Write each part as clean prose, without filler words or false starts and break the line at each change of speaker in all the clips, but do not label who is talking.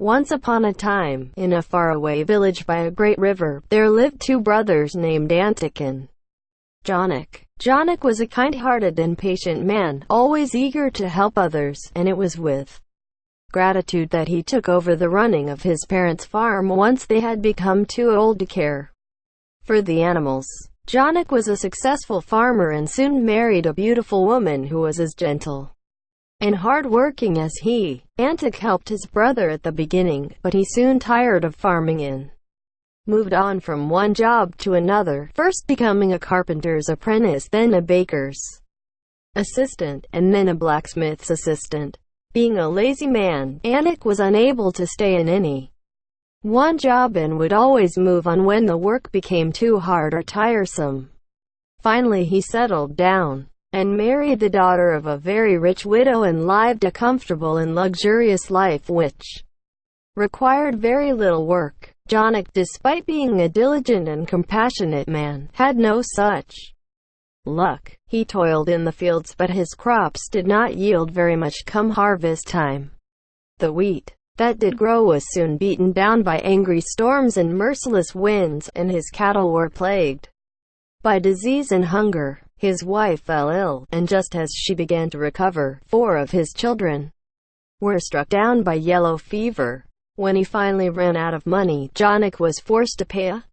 Once upon a time, in a faraway village by a great river, there lived two brothers named Antic and Jonik. Jonik was a kind-hearted and patient man, always eager to help others, and it was with gratitude that he took over the running of his parents' farm once they had become too old to care for the animals. Jonik was a successful farmer and soon married a beautiful woman who was as gentle and hard-working as he. Antic helped his brother at the beginning, but he soon tired of farming and moved on from one job to another, first becoming a carpenter's apprentice, then a baker's assistant, and then a blacksmith's assistant. Being a lazy man, Antic was unable to stay in any one job and would always move on when the work became too hard or tiresome. Finally he settled down and married the daughter of a very rich widow and lived a comfortable and luxurious life which required very little work. Jonik, despite being a diligent and compassionate man, had no such luck. He toiled in the fields, but his crops did not yield very much come harvest time. The wheat that did grow was soon beaten down by angry storms and merciless winds, and his cattle were plagued by disease and hunger. His wife fell ill, and just as she began to recover, 4 of his children were struck down by yellow fever. When he finally ran out of money, Jonik was forced to pay a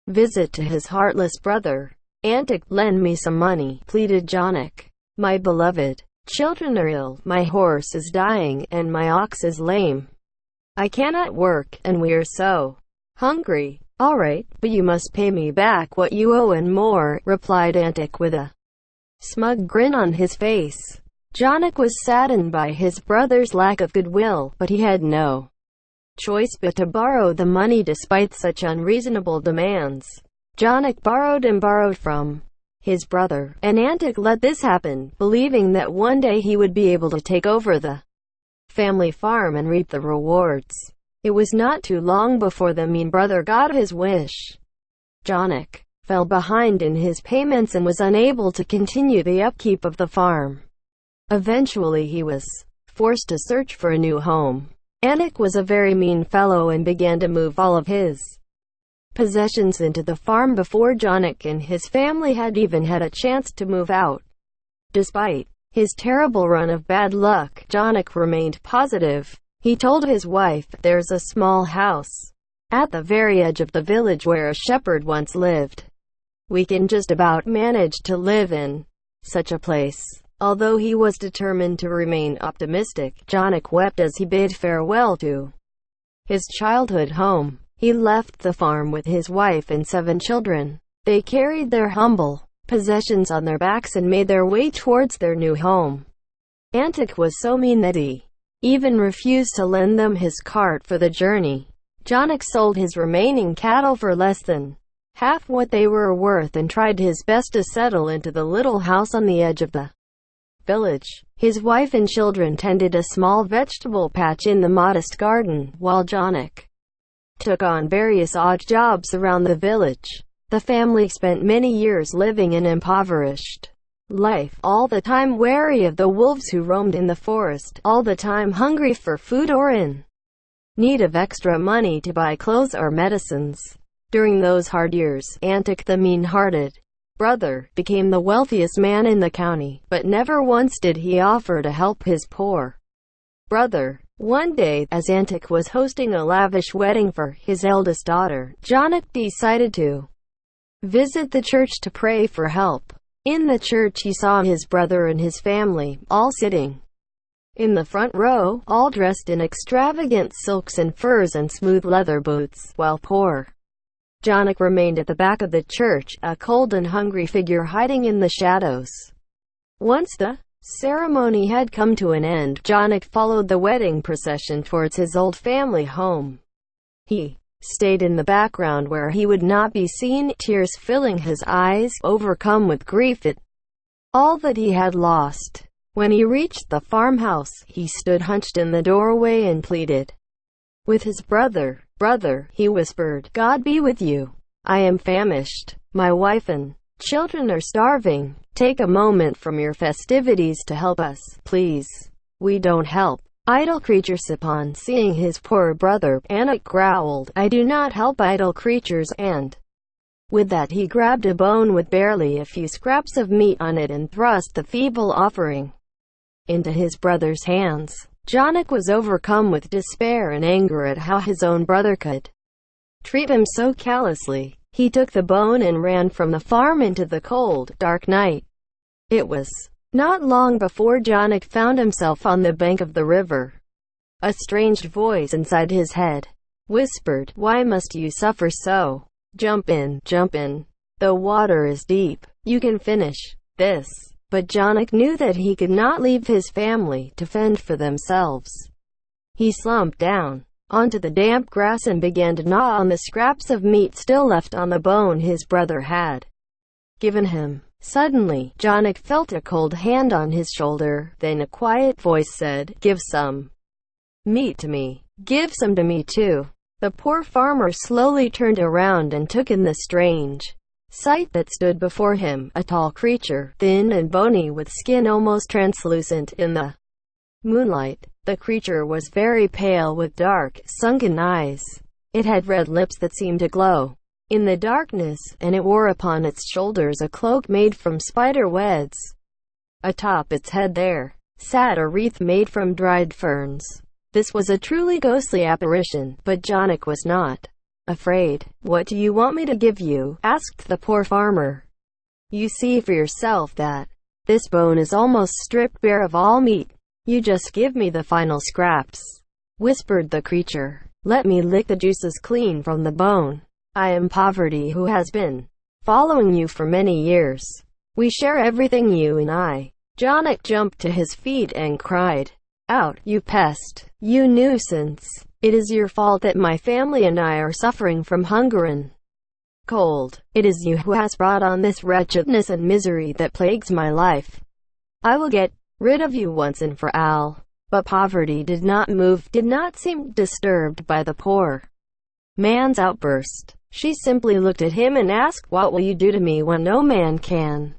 visit to his heartless brother. Antic, "Lend me some money," pleaded Jonik. "My beloved children are ill, my horse is dying, and my ox is lame. I cannot work, and we are so hungry." "All right, but you must pay me back what you owe and more," replied Antic with a smug grin on his face. Jonik was saddened by his brother's lack of goodwill, but he had no choice but to borrow the money despite such unreasonable demands. Jonik borrowed and borrowed from his brother, and Antic let this happen, believing that one day he would be able to take over the family farm and reap the rewards. It was not too long before the mean brother got his wish. Jonik fell behind in his payments and was unable to continue the upkeep of the farm. Eventually he was forced to search for a new home. Antic was a very mean fellow and began to move all of his possessions into the farm before Jonik and his family had even had a chance to move out. Despite his terrible run of bad luck, Jonik remained positive. He told his wife, "There's a small house at the very edge of the village where a shepherd once lived. We can just about manage to live in such a place." Although he was determined to remain optimistic, Jonik wept as he bid farewell to his childhood home. He left the farm with his wife and 7 children. They carried their humble possessions on their backs and made their way towards their new home. Antic was so mean that he even refused to lend them his cart for the journey. Jonik sold his remaining cattle for less than half what they were worth and tried his best to settle into the little house on the edge of the village. His wife and children tended a small vegetable patch in the modest garden, while Jonik took on various odd jobs around the village. The family spent many years living an impoverished life, all the time wary of the wolves who roamed in the forest, all the time hungry for food or in need of extra money to buy clothes or medicines. During those hard years, Antic, the mean-hearted brother, became the wealthiest man in the county, but never once did he offer to help his poor brother. One day, as Antic was hosting a lavish wedding for his eldest daughter, Jonik decided to visit the church to pray for help. In the church he saw his brother and his family, all sitting in the front row, all dressed in extravagant silks and furs and smooth leather boots, while poor Jonik remained at the back of the church, a cold and hungry figure hiding in the shadows. Once the ceremony had come to an end, Jonik followed the wedding procession towards his old family home. He stayed in the background where he would not be seen, tears filling his eyes, overcome with grief at all that he had lost. When he reached the farmhouse, he stood hunched in the doorway and pleaded with his brother. "Brother," he whispered, "God be with you. I am famished. My wife and children are starving. Take a moment from your festivities to help us, please. We don't help Idle creatures. Upon seeing his poor brother, Anik growled, "I do not help idle creatures," and with that he grabbed a bone with barely a few scraps of meat on it and thrust the feeble offering into his brother's hands. Janek was overcome with despair and anger at how his own brother could treat him so callously. He took the bone and ran from the farm into the cold, dark night. It was not long before Janek found himself on the bank of the river. A strange voice inside his head whispered, "Why must you suffer so? Jump in, jump in. The water is deep. You can finish this." But Janek knew that he could not leave his family to fend for themselves. He slumped down onto the damp grass and began to gnaw on the scraps of meat still left on the bone his brother had given him. Suddenly, Janek felt a cold hand on his shoulder. Then a quiet voice said, "Give some meat to me. Give some to me too." The poor farmer slowly turned around and took in the strange sight that stood before him, a tall creature, thin and bony with skin almost translucent in the moonlight. The creature was very pale with dark, sunken eyes. It had red lips that seemed to glow in the darkness, and it wore upon its shoulders a cloak made from spider webs. Atop its head there sat a wreath made from dried ferns. This was a truly ghostly apparition, but Janek was not afraid. "What do you want me to give you?" asked the poor farmer. "You see for yourself that this bone is almost stripped bare of all meat. You just give me the final scraps," whispered the creature. "Let me lick the juices clean from the bone. I am Poverty, who has been following you for many years. We share everything, you and I." Janek jumped to his feet and cried out, "You pest! You nuisance! It is your fault that my family and I are suffering from hunger and cold. It is you who has brought on this wretchedness and misery that plagues my life. I will get rid of you once and for all." But Poverty did not move, did not seem disturbed by the poor man's outburst. She simply looked at him and asked, "What will you do to me when no man can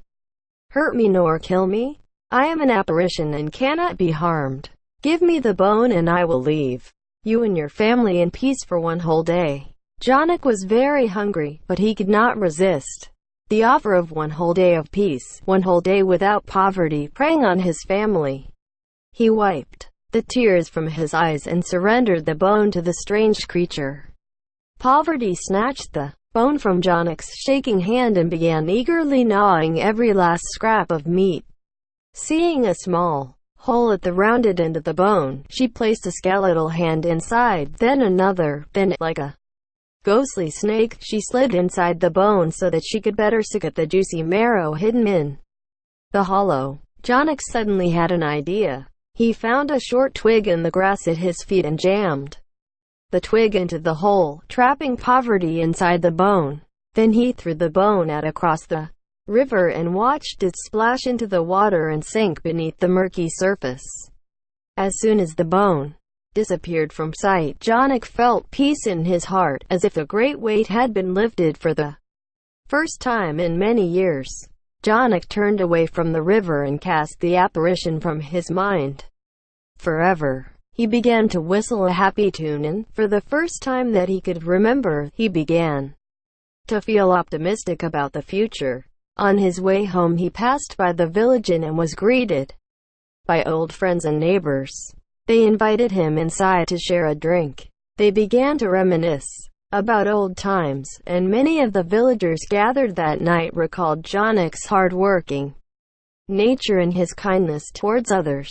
hurt me nor kill me? I am an apparition and cannot be harmed. Give me the bone and I will leave you and your family in peace for one whole day." Janek was very hungry, but he could not resist the offer of one whole day of peace, one whole day without Poverty preying on his family. He wiped the tears from his eyes and surrendered the bone to the strange creature. Poverty snatched the bone from Janek's shaking hand and began eagerly gnawing every last scrap of meat. Seeing a small hole at the rounded end of the bone, she placed a skeletal hand inside, then another, then, like a ghostly snake, she slid inside the bone so that she could better suck at the juicy marrow hidden in the hollow. Janek suddenly had an idea. He found a short twig in the grass at his feet and jammed the twig into the hole, trapping Poverty inside the bone. Then he threw the bone out across the river and watched it splash into the water and sink beneath the murky surface. As soon as the bone disappeared from sight, Janek felt peace in his heart, as if a great weight had been lifted for the first time in many years. Janek turned away from the river and cast the apparition from his mind forever. He began to whistle a happy tune, and, for the first time that he could remember, he began to feel optimistic about the future. On his way home he passed by the village inn and was greeted by old friends and neighbors. They invited him inside to share a drink. They began to reminisce about old times, and many of the villagers gathered that night recalled Janek's hard-working nature and his kindness towards others.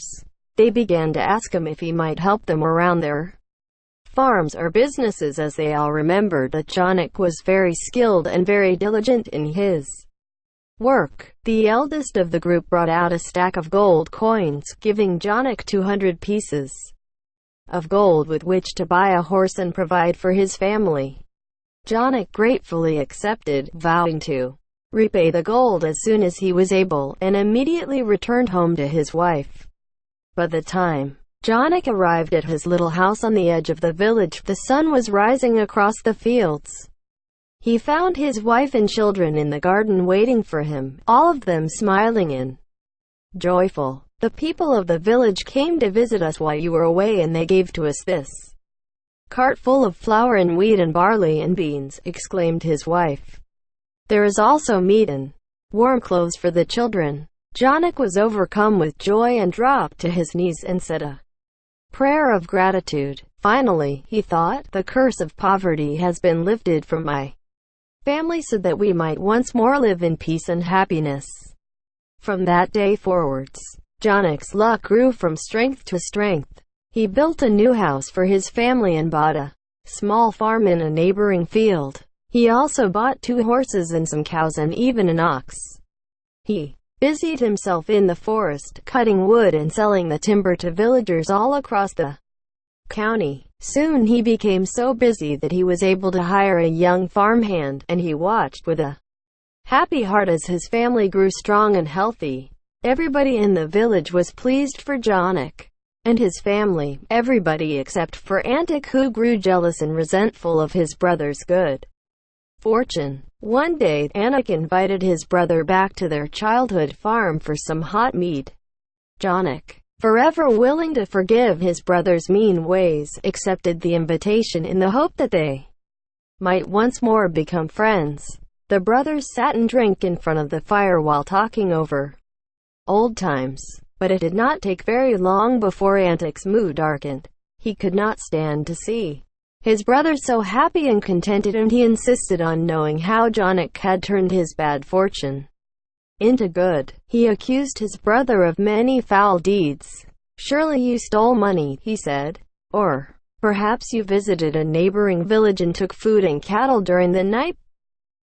They began to ask him if he might help them around their farms or businesses, as they all remembered that Janek was very skilled and very diligent in his work. The eldest of the group brought out a stack of gold coins, giving Janek 200 pieces of gold with which to buy a horse and provide for his family. Janek gratefully accepted, vowing to repay the gold as soon as he was able, and immediately returned home to his wife. By the time Janek arrived at his little house on the edge of the village, the sun was rising across the fields. He found his wife and children in the garden waiting for him, all of them smiling and joyful. "The people of the village came to visit us while you were away, and they gave to us this cart full of flour and wheat and barley and beans," exclaimed his wife. "There is also meat and warm clothes for the children." Janek was overcome with joy and dropped to his knees and said a prayer of gratitude. Finally, he thought, "The curse of poverty has been lifted from my family so that we might once more live in peace and happiness." From that day forwards, Janek's luck grew from strength to strength. He built a new house for his family and bought a small farm in a neighboring field. He also bought 2 horses and some cows and even an ox. He busied himself in the forest, cutting wood and selling the timber to villagers all across the county. Soon he became so busy that he was able to hire a young farmhand, and he watched with a happy heart as his family grew strong and healthy. Everybody in the village was pleased for Janek and his family, everybody except for Antic, who grew jealous and resentful of his brother's good fortune. One day, Anik invited his brother back to their childhood farm for some hot mead. Janek, forever willing to forgive his brother's mean ways, accepted the invitation in the hope that they might once more become friends. The brothers sat and drank in front of the fire while talking over old times. But it did not take very long before Antic's mood darkened. He could not stand to see his brother so happy and contented, and he insisted on knowing how Janek had turned his bad fortune into good. He accused his brother of many foul deeds. "Surely you stole money," he said. "Or perhaps you visited a neighboring village and took food and cattle during the night."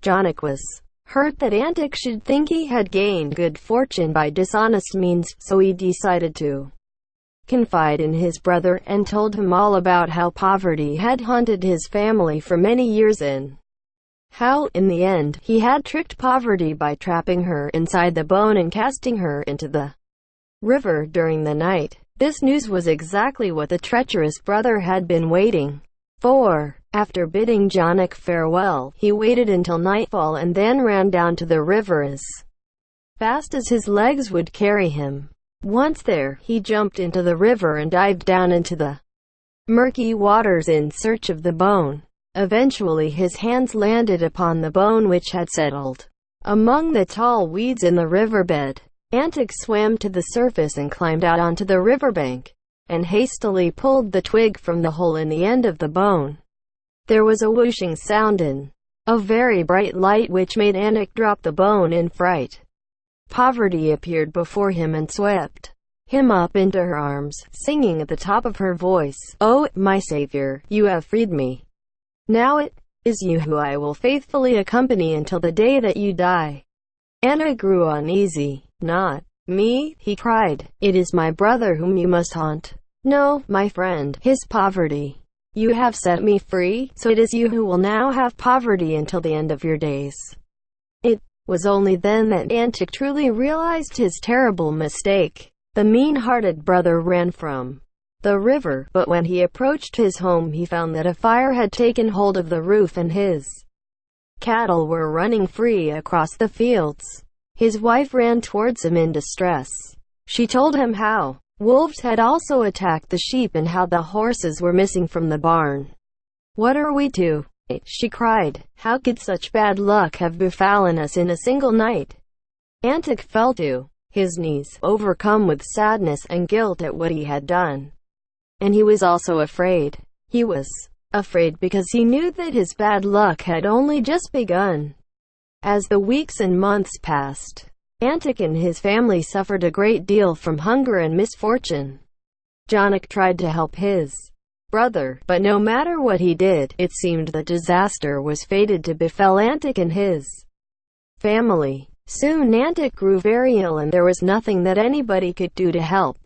Janek was hurt that Antic should think he had gained good fortune by dishonest means, so he decided to confide in his brother, and told him all about how poverty had haunted his family for many years and how, in the end, he had tricked poverty by trapping her inside the bone and casting her into the river during the night. This news was exactly what the treacherous brother had been waiting for. After bidding Janek farewell, he waited until nightfall and then ran down to the river as fast as his legs would carry him. Once there, he jumped into the river and dived down into the murky waters in search of the bone. Eventually his hands landed upon the bone, which had settled among the tall weeds in the riverbed. Antic swam to the surface and climbed out onto the riverbank, and hastily pulled the twig from the hole in the end of the bone. There was a whooshing sound and a very bright light, which made Antic drop the bone in fright. Poverty appeared before him and swept him up into her arms, singing at the top of her voice, "Oh, my savior, you have freed me. Now it is you who I will faithfully accompany until the day that you die." Anna grew uneasy. "Not me," he cried. "It is my brother whom you must haunt." "No, my friend, his poverty. You have set me free, so it is you who will now have poverty until the end of your days." It was only then that Antic truly realized his terrible mistake. The mean-hearted brother ran from the river, but when he approached his home he found that a fire had taken hold of the roof and his cattle were running free across the fields. His wife ran towards him in distress. She told him how wolves had also attacked the sheep and how the horses were missing from the barn. "What are we to?" she cried. "How could such bad luck have befallen us in a single night?" Antic fell to his knees, overcome with sadness and guilt at what he had done. And he was also afraid. He was afraid because he knew that his bad luck had only just begun. As the weeks and months passed, Antic and his family suffered a great deal from hunger and misfortune. Janek tried to help his brother, but no matter what he did, it seemed that disaster was fated to befell Antic and his family. Soon Antic grew very ill, and there was nothing that anybody could do to help.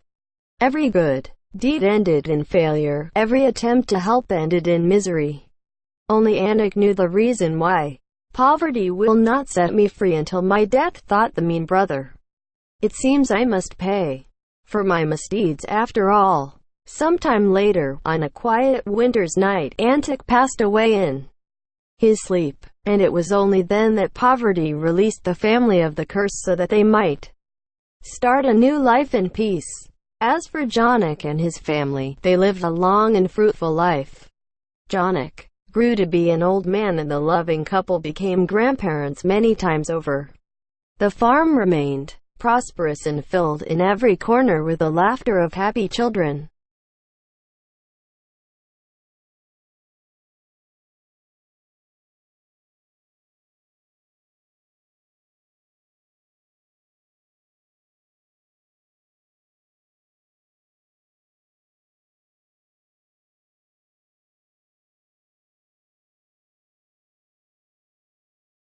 Every good deed ended in failure. Every attempt to help ended in misery. Only Antic knew the reason why. "Poverty will not set me free until my death," thought the mean brother. "It seems I must pay for my misdeeds after all." Sometime later, on a quiet winter's night, Antic passed away in his sleep, and it was only then that poverty released the family of the curse so that they might start a new life in peace. As for Jonik and his family, they lived a long and fruitful life. Jonik grew to be an old man and the loving couple became grandparents many times over. The farm remained prosperous and filled in every corner with the laughter of happy children.